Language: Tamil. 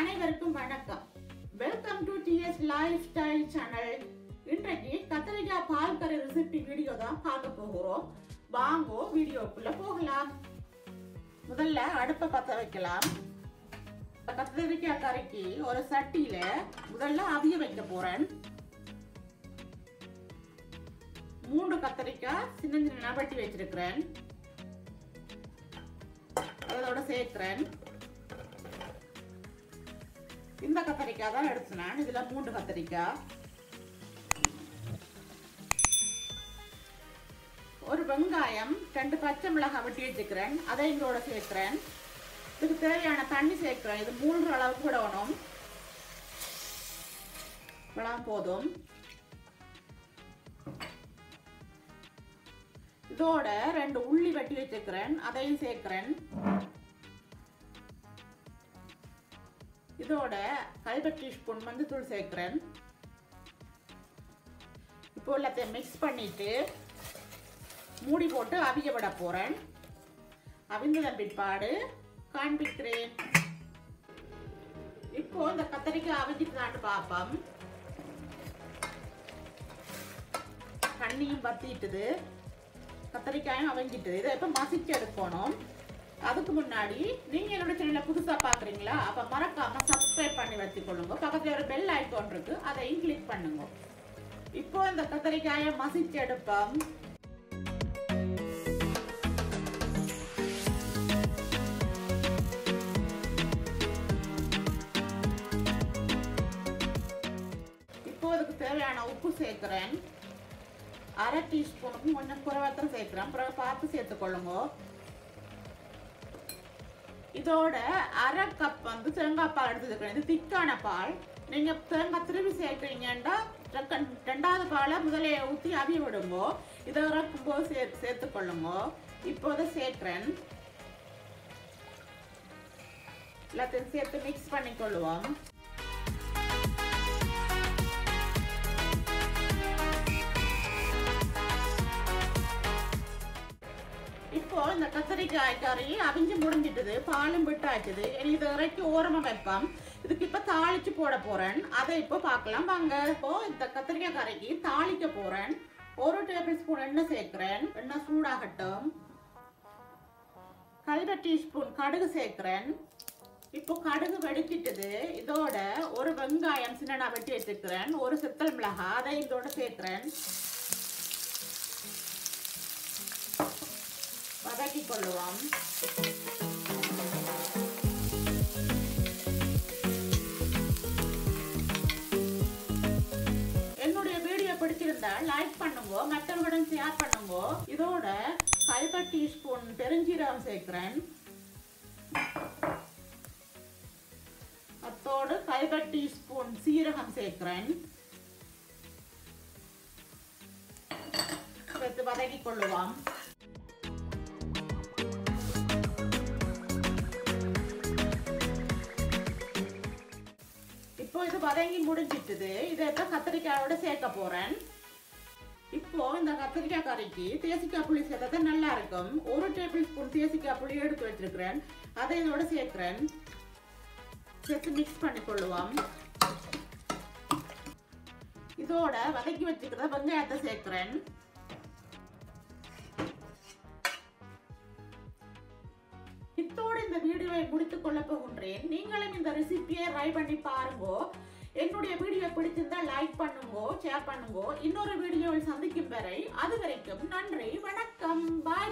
அனைவருக்கும் வணக்கம். Welcome to DS lifestyle channel. இன்றைக்கு கத்திரிக்காய் பால் கறி ரெசிபி வீடியோ தான் பார்க்க போகிறோம். வாங்கோ வீடியோக்குள்ள போகலாம். முதல்ல அடுப்பை பற்ற வைக்கலாம். கத்திரிக்காய் கறிக்கு ஒரு சட்டியில முதல்ல அவிய வைக்க போறேன். 3 கத்திரிக்காய் சின்ன சின்ன வெட்டி வச்சிருக்கிறேன். அதோட சேர்க்கிறேன். இந்த கத்திரிக்காய் தான் எடுத்துனேன். இதுல 3 கத்திரிக்காய், ஒரு வெங்காயம், 2 பச்சை மிளகாய் வெட்டி வச்சுக்கிறேன். அதை இதோட சேர்க்கிறேன். இதுக்கு தேவையான தண்ணி சேர்க்கிறேன். இது 3 அளவுக்கு விடணும். போதும். இதோட 2 உள்ளி வெட்டி வச்சுக்கிறேன். அதையும் சேர்க்கிறேன். இதோட 1/2 டீஸ்பூன் மஞ்சள் சேர்க்கிறேன். இப்போ எல்லாத்தையும் மிக்ஸ் பண்ணிட்டு மூடி போட்டு அவிய விட போறேன். அவிந்ததன் பிற்பாடு காண்பிக்கிறேன். இப்போ இந்த கத்திரிக்காய் அவிஞ்சிட்டு பார்ப்போம். தண்ணியும் பத்திட்டுது, கத்திரிக்காயும் அவிஞ்சிட்டு. இதை இப்ப மசிச்சு எடுக்கணும். அதுக்கு முன்னாடி நீங்க என்னோட சேனலை புதுசா பாக்குறீங்களா? அப்ப மறக்காம சப்ஸ்கிரைப் பண்ணி வச்சுக்கொள்ளுங்க. பக்கத்துல ஒரு பெல் ஐகான் இருக்கு, அதையும் கிளிக் பண்ணுங்க. இப்போ இந்த கத்திரிக்காயை மசிச்சு எடுப்போம். இப்போ அதுக்கு தேவையான உப்பு சேர்க்கிறேன். 1/2 டீஸ்பூனுக்கு கொஞ்சம் குறைவாத்தான் சேர்க்கிறேன். பிறகு பார்த்து சேர்த்துக்கொள்ளுங்க. இதோட 1/2 கப் தேங்காய் பால் எடுத்துக்கிறேன். இது திக்கான பால். நீங்க தேங்காய் திருவி சேர்க்கிறீங்கன்னா 2வது பாலை முதலே ஊற்றி அவிய விடுங்க. இதை இறக்கும் போது சேர்த்துக்கொள்ளுங்க. இப்போதை சேர்க்கிறேன். எல்லாத்தையும் சேர்த்து மிக்ஸ் பண்ணிக்கொள்ளுவோம். இப்போ இந்த கத்திரிக்காய் கறி அவிஞ்சு முடிஞ்சிட்டது, பாலும் விட்டாச்சுது. இதை இறக்கி ஓரமா வைப்போம். இதுக்கு இப்ப தாளிச்சு போட போறேன். அதை இப்போ பார்க்கலாம் வாங்க. இப்போ இந்த கத்திரிக்காய் கறிக்கு தாளிக்க போறேன். 1 டேபிள் ஸ்பூன் எண்ணெய் சேர்க்கிறேன். எண்ணெய் சூடாகட்டும். 1/2 டீஸ்பூன் கடுகு சேர்க்கிறேன். இப்போ கடுகு வெடிச்சிட்டது. இதோட ஒரு வெங்காயம் சின்னனா வெட்டி வச்சிருக்கிறேன். ஒரு சித்தல் மிளகாய், அதை இதோட சேர்க்கிறேன். வதக்கி கொள்ளுவோம். என்னுடைய வீடியோ பிடிச்சிருந்தா லைக் பண்ணுங்க, மற்றவர்களுடன் ஷேர் பண்ணுங்க. இதோட 1/2 டீஸ்பூன் பெருஞ்சீரகம் சேர்க்கிறேன். அதோடு 1/2 டீஸ்பூன் சீரகம் சேர்க்கிறேன். சேர்த்து வதக்கி கொள்ளுவோம். இப்போ இது வதங்கி முடிஞ்சிட்டுது. இதை இப்போ கத்திரிக்காயோட சேர்க்க போறேன். இப்போ இந்த கத்திரிக்காய் கறிக்கு தேசிக்காய் புளி சேர்த்தா நல்லா இருக்கும். 1 டேபிள் ஸ்பூன் தேசிக்காய் புளி எடுத்து வச்சிருக்கிறேன். அதை இதோட சேர்க்கிறேன். சேர்த்து மிக்ஸ் பண்ணி கொள்ளுவோம். இதோட வதக்கி வச்சுக்கிறத வெங்காயத்தை சேர்க்கிறேன். இத்தோடு இந்த வீடியோவை முடித்துக் கொள்ள போகின்றேன். நீங்களும் இந்த ரெசிபியை ட்ரை பண்ணி பாருங்க. என்னுடைய வீடியோ பிடிச்சிருந்தா லைக் பண்ணுங்க, ஷேர் பண்ணுங்க. இன்னொரு வீடியோவில் சந்திக்கும் வரை அது வரைக்கும் நன்றி, வணக்கம், பாய்.